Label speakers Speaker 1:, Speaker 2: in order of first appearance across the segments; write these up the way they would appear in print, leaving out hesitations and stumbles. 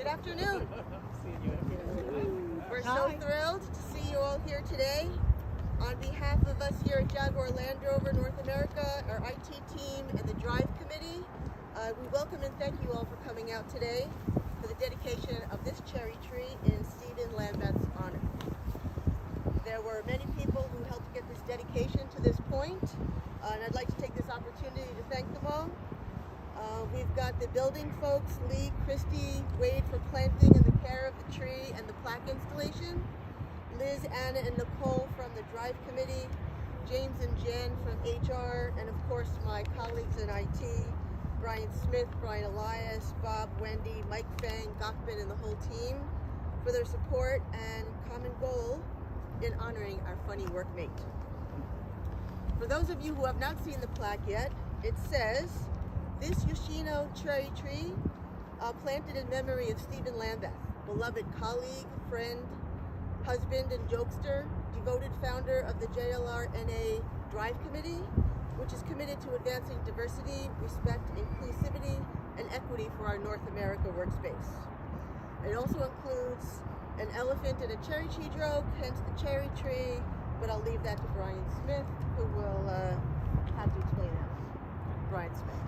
Speaker 1: Good afternoon. We're so thrilled to see you all here today. On behalf of us here at Jaguar Land Rover North America, our IT team, and the Drive Committee, we welcome and thank you all for coming out today for the dedication of this cherry tree in Stephen Lambeth's honor. There were many people who helped get this dedication to this point, and I'd like to take this opportunity to thank them all. We've got the building folks, Lee, Christy, Wade for planting and the care of the tree and the plaque installation, Liz, Anna, and Nicole from the Drive Committee, James and Jan from HR, and of course my colleagues in IT, Brian Smith, Brian Elias, Bob, Wendy, Mike Fang, Gokbin, and the whole team for their support and common goal in honoring our funny workmate. For those of you who have not seen the plaque yet, it says, "This Yoshino cherry tree planted in memory of Stephen Lambeth, beloved colleague, friend, husband, and jokester, devoted founder of the JLR NA Drive Committee, which is committed to advancing diversity, respect, inclusivity, and equity for our North America workspace. It also includes an elephant and a cherry tree joke, hence the cherry tree, but I'll leave that to Brian Smith, who will have to explain that. Brian Smith.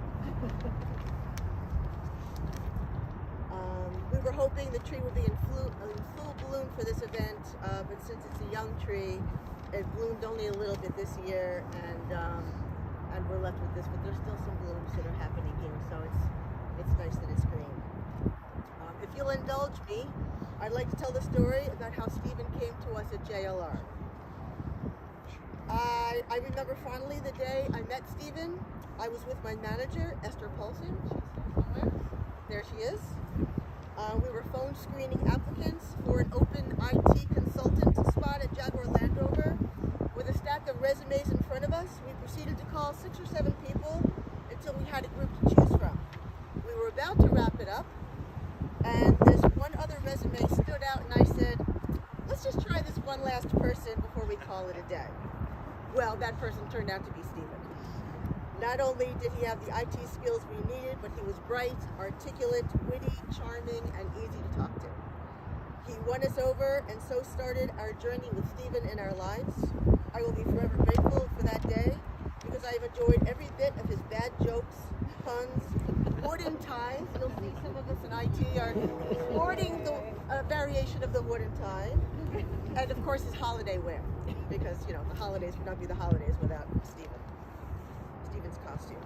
Speaker 1: We were hoping the tree would be in full bloom for this event, but since it's a young tree, it bloomed only a little bit this year, and we're left with this. But there's still some blooms that are happening here, so it's nice that it's green. If you'll indulge me, I'd like to tell the story about how Stephen came to us at JLR. I remember fondly the day I met Stephen. I was with my manager, Esther Paulson. She's here somewhere. There she is. We were phone screening applicants for an open IT consultant spot at Jaguar Land Rover. With a stack of resumes in front of us, we proceeded to call 6 or 7 people until we had a group to choose from. We were about to wrap it up, and this one other resume stood out, and I said, let's just try this one last person before we call it a day. Well, that person turned out to be Stephen. Not only did he have the IT skills we needed, but he was bright, articulate, witty, charming, and easy to talk to. He won us over, and so started our journey with Stephen in our lives. I will be forever grateful for that day, because I have enjoyed every bit of his bad jokes, puns, wooden ties. You'll see some of us in IT are sporting the variation of the wooden tie, and of course his holiday wear, because the holidays would not be the holidays without Stephen's costume.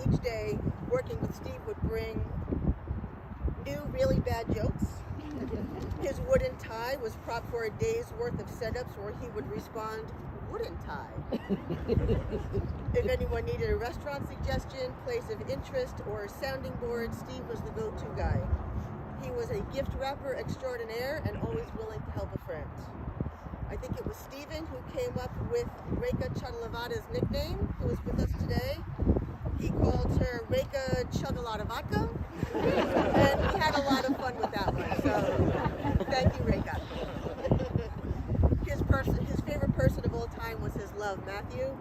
Speaker 1: Each day working with Steve would bring new really bad jokes. His wooden tie was prop for a day's worth of setups where he would respond, "Wooden tie." If anyone needed a restaurant suggestion, place of interest, or a sounding board, Steve was the go-to guy. He was a gift wrapper extraordinaire and always willing to help a friend. I think it was Stephen who came up with Reka Chuggalavada's nickname, who is with us today. He called her Reka Chuggaladavaka, and we had a lot of fun with that one, so thank you, Reka. His favorite person of all time was his love, Matthew.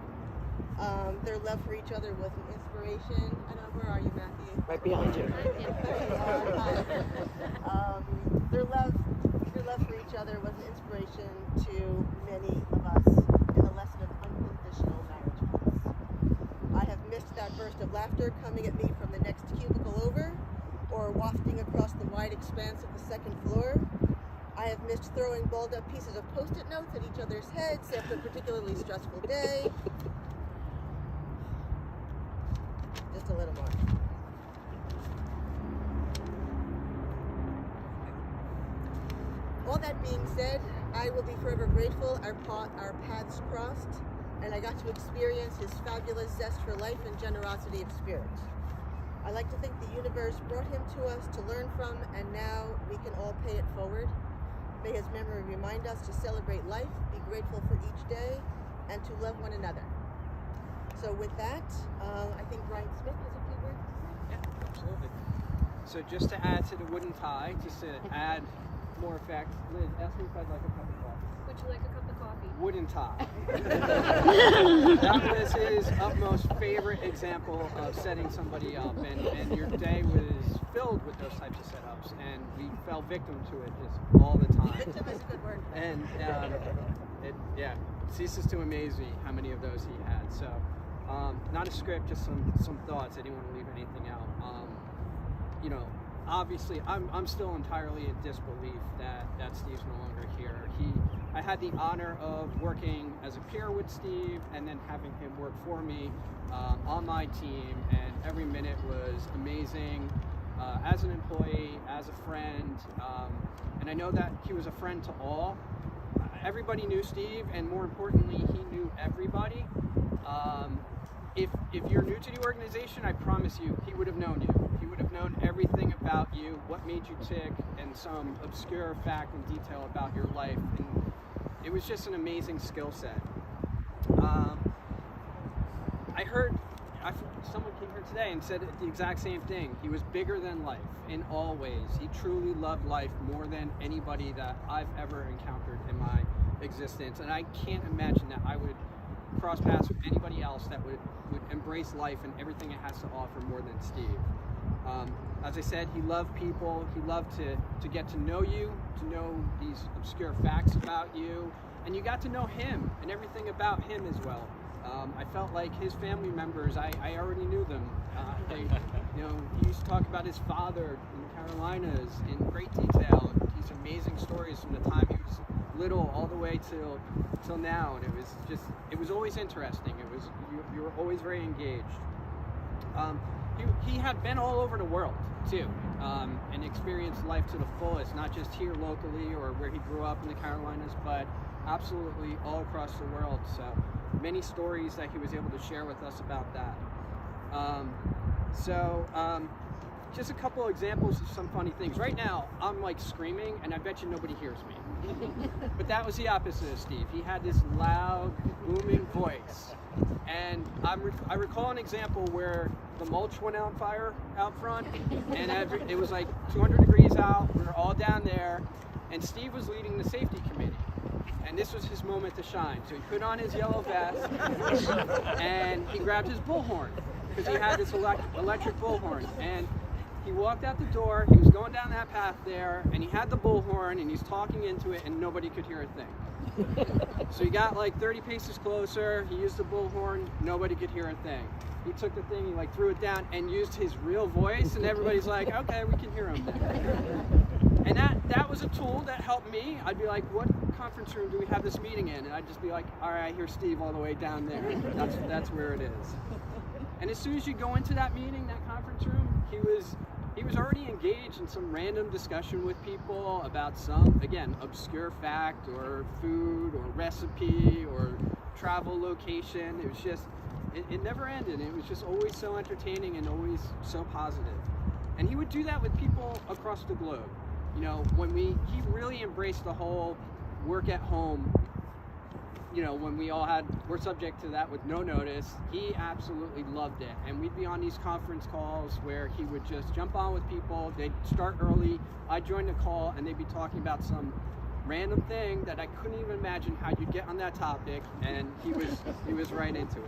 Speaker 1: Their love for each other was an inspiration. I don't know, where are you, Matthew?
Speaker 2: Right behind you.
Speaker 1: Their love for each other was an inspiration to many of us in the lesson of unconditional marriage. I have missed that burst of laughter coming at me from the next cubicle over, or wafting across the wide expanse of the second floor. I have missed throwing balled up pieces of Post-it notes at each other's heads after a particularly stressful day. Just a little more. All that being said, I will be forever grateful our paths crossed, and I got to experience his fabulous zest for life and generosity of spirit. I like to think the universe brought him to us to learn from, and now we can all pay it forward. May his memory remind us to celebrate life, be grateful for each day, and to love one another. So with that, I think Brian Smith has a few words to say.
Speaker 3: Yeah, absolutely. So just to add to the wooden tie, just to add more effect, Liz, ask me if I'd like a cup of coffee.
Speaker 4: Would you like a cup of coffee?
Speaker 3: wooden tie. That was his utmost favorite example of setting somebody up, and your day was filled with those types of setups, and we fell victim to it just all the time.
Speaker 1: Victim is a good word.
Speaker 3: And it ceases to amaze me how many of those he had. So, not a script, just some thoughts. I didn't want to leave anything out. Obviously, I'm still entirely in disbelief that Steve's no longer here. I had the honor of working as a peer with Steve, and then having him work for me on my team, and every minute was amazing. As an employee, as a friend, and I know that he was a friend to all. Everybody knew Steve, and more importantly, he knew everybody. If you're new to the organization, I promise you, he would have known you. He would have known everything about you, what made you tick, and some obscure fact and detail about your life. And it was just an amazing skill set. I heard someone came here today and said the exact same thing. He was bigger than life in all ways. He truly loved life more than anybody that I've ever encountered in my existence. And I can't imagine that I would cross paths with anybody else that would embrace life and everything it has to offer more than Steve. As I said, he loved people. He loved to get to know you, to know these obscure facts about you, and you got to know him and everything about him as well. I felt like his family members, I already knew them. He used to talk about his father in the Carolinas in great detail, and these amazing stories from the time he was little all the way till now, and it was always interesting. You were always very engaged. He had been all over the world too, and experienced life to the fullest, not just here locally or where he grew up in the Carolinas, but absolutely all across the world. So many stories that he was able to share with us about that. Just a couple examples of some funny things. Right now, I'm like screaming, and I bet you nobody hears me. But that was the opposite of Steve. He had this loud, booming voice. And I recall an example where the mulch went on fire out front, and it was like 200 degrees out. We were all down there, and Steve was leading the safety committee. And this was his moment to shine. So he put on his yellow vest, and he grabbed his bullhorn, because he had this electric bullhorn. And he walked out the door, he was going down that path there, and he had the bullhorn, and he's talking into it, and nobody could hear a thing. So he got like 30 paces closer, he used the bullhorn, nobody could hear a thing. He took the thing, he like threw it down, and used his real voice, and everybody's like, okay, we can hear him then. And that was a tool that helped me. I'd be like, what conference room do we have this meeting in? And I'd just be like, all right, I hear Steve all the way down there. That's where it is. And as soon as you go into that meeting, that conference room, he was already engaged in some random discussion with people about some, again, obscure fact or food or recipe or travel location. It was just, it never ended. It was just always so entertaining and always so positive. And he would do that with people across the globe. He really embraced the whole work at home. When we're subject to that with no notice, he absolutely loved it. And we'd be on these conference calls where he would just jump on with people. They'd start early, I'd join the call, and they'd be talking about some random thing that I couldn't even imagine how you'd get on that topic, and he was right into it.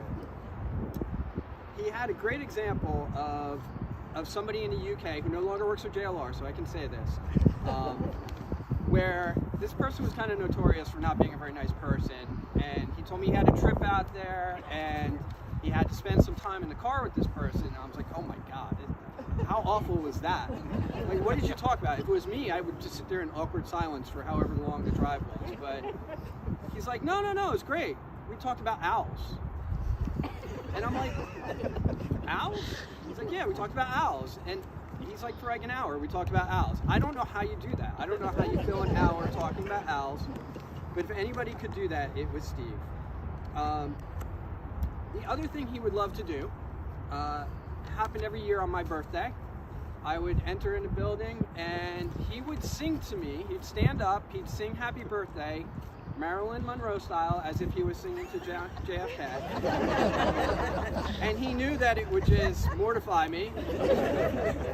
Speaker 3: He had a great example of somebody in the UK who no longer works for JLR, so I can say this, where this person was kind of notorious for not being a very nice person, and he told me he had a trip out there and he had to spend some time in the car with this person, and I was like, oh my God, how awful was that? Like, what did you talk about? If it was me, I would just sit there in awkward silence for however long the drive was, but he's like, no, it's great. We talked about owls. And I'm like, owls? He's like, yeah, we talked about owls. And he's like, for like an hour, we talked about owls. I don't know how you do that. I don't know how you fill an hour talking about owls. But if anybody could do that, it was Steve. The other thing he would love to do happened every year on my birthday. I would enter in a building and he would sing to me. He'd stand up, he'd sing happy birthday, Marilyn Monroe style, as if he was singing to JFK. And he knew that it would just mortify me.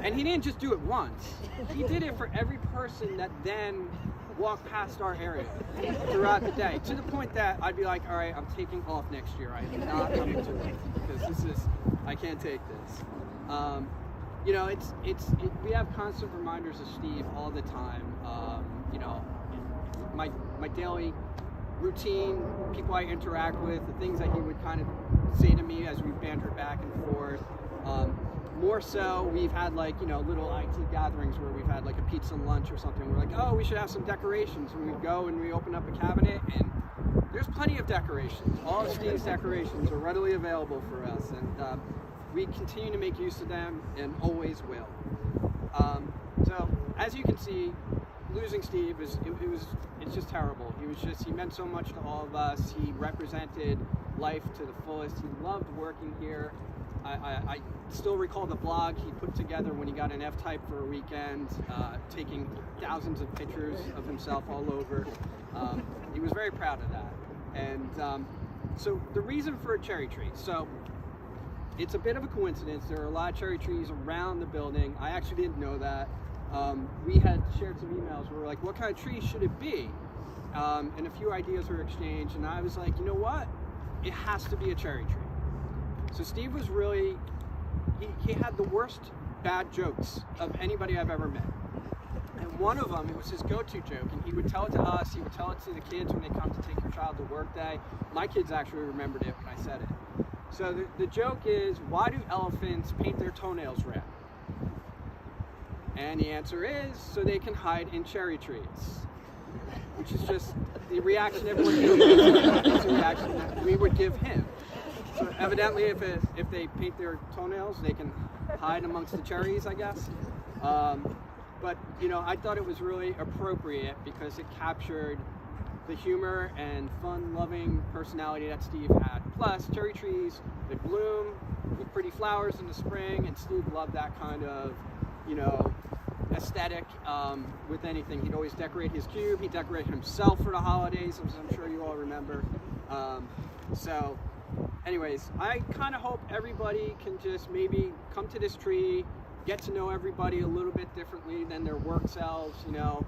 Speaker 3: And he didn't just do it once. He did it for every person that then walk past our area throughout the day, to the point that I'd be like, all right, I'm taking off next year. I am not coming to work because I can't take this. You know, we have constant reminders of Steve all the time. You know, my daily routine, people I interact with, the things that he would kind of say to me as we banter back and forth. More so, we've had like, you know, little IT gatherings where we've had like a pizza lunch or something. We're like, oh, we should have some decorations. And we go and we open up a cabinet and there's plenty of decorations. All of Steve's decorations are readily available for us. And we continue to make use of them and always will. So as you can see, losing Steve it's just terrible. He meant so much to all of us. He represented life to the fullest. He loved working here. I still recall the blog he put together when he got an F-type for a weekend, taking thousands of pictures of himself all over. He was very proud of that. And so the reason for a cherry tree. So it's a bit of a coincidence. There are a lot of cherry trees around the building. I actually didn't know that. We had shared some emails where we were like, what kind of tree should it be? And a few ideas were exchanged. And I was like, you know what? It has to be a cherry tree. So Steve was really, he had the worst bad jokes of anybody I've ever met. And one of them, it was his go-to joke, and he would tell it to us, he would tell it to the kids when they come to take your child to work day. My kids actually remembered it when I said it. So the joke is, why do elephants paint their toenails red? And the answer is, so they can hide in cherry trees. Which is just the reaction everyone gives, is the reaction that we would give him. So evidently, if they paint their toenails, they can hide amongst the cherries, I guess. But you know, I thought it was really appropriate because it captured the humor and fun-loving personality that Steve had. Plus, cherry trees, they bloom with pretty flowers in the spring, and Steve loved that kind of, you know, aesthetic with anything. He'd always decorate his cube. He'd decorate himself for the holidays, as I'm sure you all remember. So anyways, I kind of hope everybody can just maybe come to this tree, get to know everybody a little bit differently than their work selves, you know,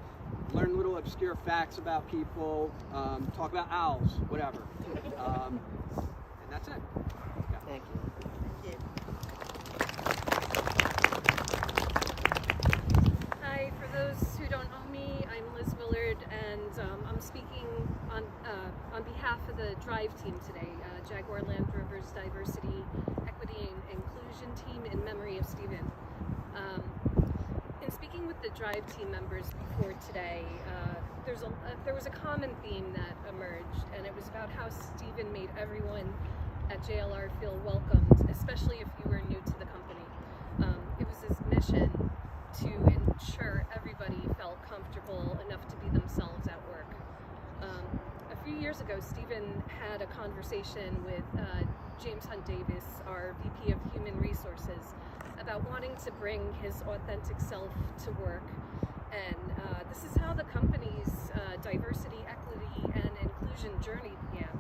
Speaker 3: learn little obscure facts about people, talk about owls, whatever. And that's it. Yeah.
Speaker 1: Thank you. Thank you.
Speaker 2: Hi, for those who don't know me, I'm Liz Willard, and I'm speaking on behalf of the Drive team today, Jaguar Land Rover's Diversity, Equity, and Inclusion team in memory of Stephen. In speaking with the Drive team members before today, there was a common theme that emerged, and it was about how Stephen made everyone at JLR feel welcomed, especially if you were new to the company. It was his mission to ensure everybody felt comfortable enough to be themselves at work. A few years ago, Stephen had a conversation with James Hunt Davis, our VP of Human Resources, about wanting to bring his authentic self to work. And this is how the company's diversity, equity, and inclusion journey began.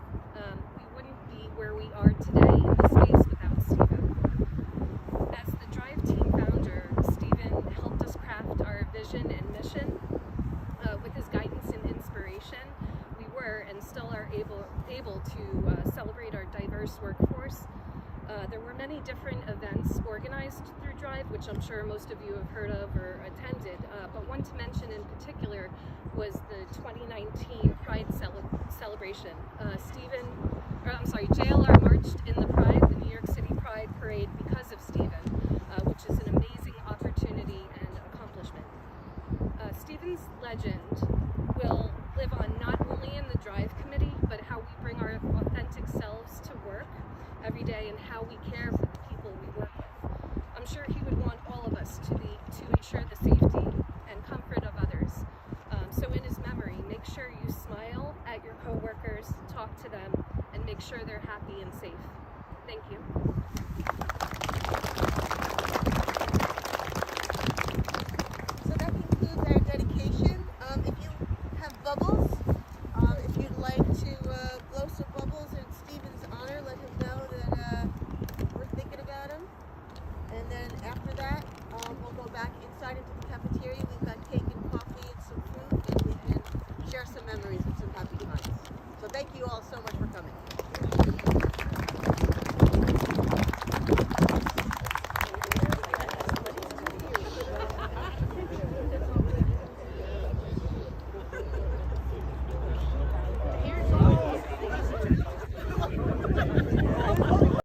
Speaker 2: We wouldn't be where we are today in the space without Stephen. As the Drive team founder, Stephen helped us craft our vision and mission. With his guidance and inspiration, we were and still are able to celebrate our diverse workforce. There were many different events organized through Drive, which I'm sure most of you have heard of or attended, but one to mention in particular was the 2019 Pride celebration. JLR marched in the New York City Pride Parade because of Stephen, which is an amazing opportunity and accomplishment. Stephen's legend will live on not only in the Drive committee, but how we bring our authentic selves to work every day and how we care for the people we work with. I'm sure he would want all of us to ensure the safety and comfort of others. So in his memory, make sure you smile at your coworkers, talk to them, and make sure they're happy and safe. Thank you.
Speaker 1: So that concludes our dedication. If you have bubbles, if you'd like to blow some bubbles in Stephen's honor, let him know that we're thinking about him. And then after that, we'll go back inside into the cafeteria. We've got cake and coffee and some food, and we can share some memories and some happy times. So thank you all so much for coming.